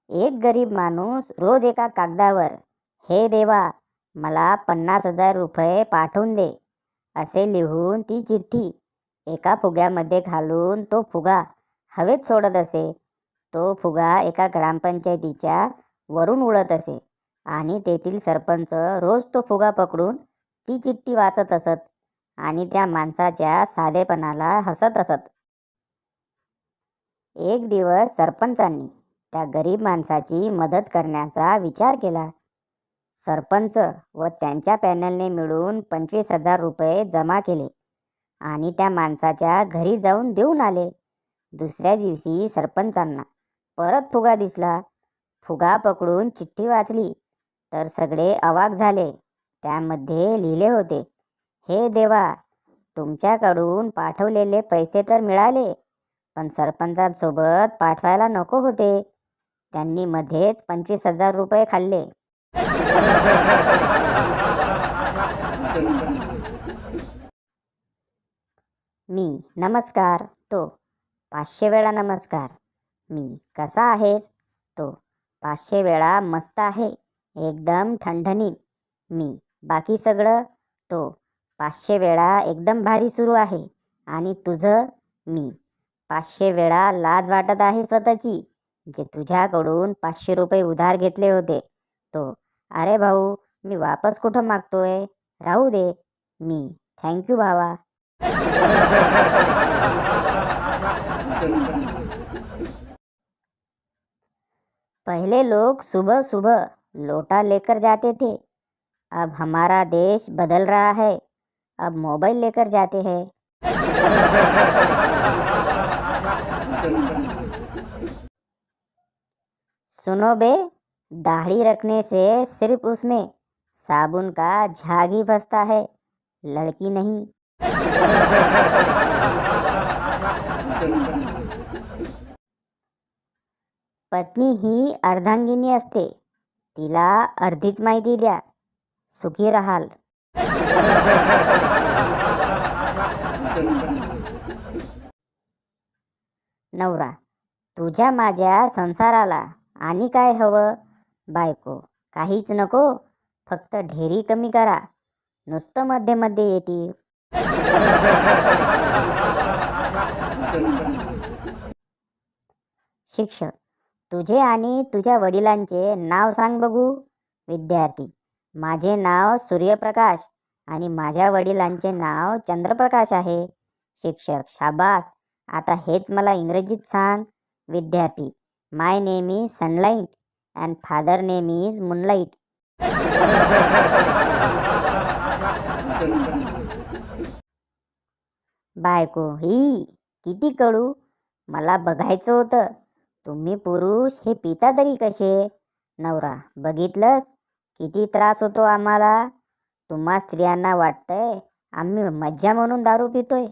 एक गरीब माणूस रोज एका कागदावर हे देवा मला 50,000 रुपये पाठवून दे असे लिहून ती चिठ्ठी एका फुग्यामध्ये घालून तो फुगा हवेत सोडत असे. तो फुगा एका ग्रामपंचायतीच्या वरून उडत असे आणि तेथील सरपंच रोज तो फुगा पकडून ती चिठ्ठी वाचत असत आणि त्या माणसाच्या साधेपणाला हसत असत. एक दिवस सरपंचांनी त्या गरीब माणसाची मदत करण्याचा विचार केला. सरपंच व त्यांच्या पॅनलने मिळून 25,000 रुपये जमा केले आणि त्या माणसाच्या घरी जाऊन देऊन आले. दुसऱ्या दिवशी सरपंचांना परत फुगा दिसला. फुगा पकडून चिठ्ठी वाचली तर सगळे अवाक झाले. त्यामध्ये लिहिले होते, हे देवा तुमच्याकडून पाठवलेले पैसे तर मिळाले, पण सरपंचांसोबत पाठवायला नको होते. त्यांनी मध्येच 25,000 रुपये खाल्ले. मी नमस्कार, तो 500 वेळा नमस्कार. मी कसा आहेस, तो 500 वेळा मस्त आहे, एकदम ठणठणीत. मी बाकी सगळं, तो 500 वेळा एकदम भारी सुरू आहे. आणि तुझं, मी 500 वेळा लाज वाटत आहे स्वतःची, जे तुझ्याकडून 500 रुपये उधार घेतले होते. तो अरे भाऊ मी वापस कुठं मागतोय, राहू दे. मी थँक्यू भावा. पहले लोग सुबह सुबह लोटा लेकर जाते थे, अब हमारा देश बदल रहा है, अब मोबाइल लेकर जाते हैं. सुनो बे, दाढ़ी रखने से सिर्फ उसमें साबुन का झाग ही बसता है, लड़की नहीं. पत्नी ही अर्धांगिनी असते, तिला अर्धीच माहिती द्या, सुखी राहाल. नवरा, तुझ्या माझ्या संसाराला आणि काय हवं. बायको, काहीच नको, फक्त ढेरी कमी करा, नुसतं मध्ये मध्ये येते. शिक्षक, तुझे आणि तुझ्या वडिलांचे नाव सांग बघू. विद्यार्थी, माझे नाव सूर्यप्रकाश आणि माझ्या वडिलांचे नाव चंद्रप्रकाश आहे. शिक्षक, शाबास, आता हेच मला इंग्रजीत सांग. विद्यार्थी, my name is Sunlight and father name is Moonlight. बायको, ही किती कडू, मला बघायचं होतं, तुम्ही पुरुष हे पिता तरी कसे. नवरा, बघितलंस किती त्रास होतो आम्हाला, तुम्हा स्त्रियांना वाटतंय आम्ही मज्जा म्हणून दारू पितोय.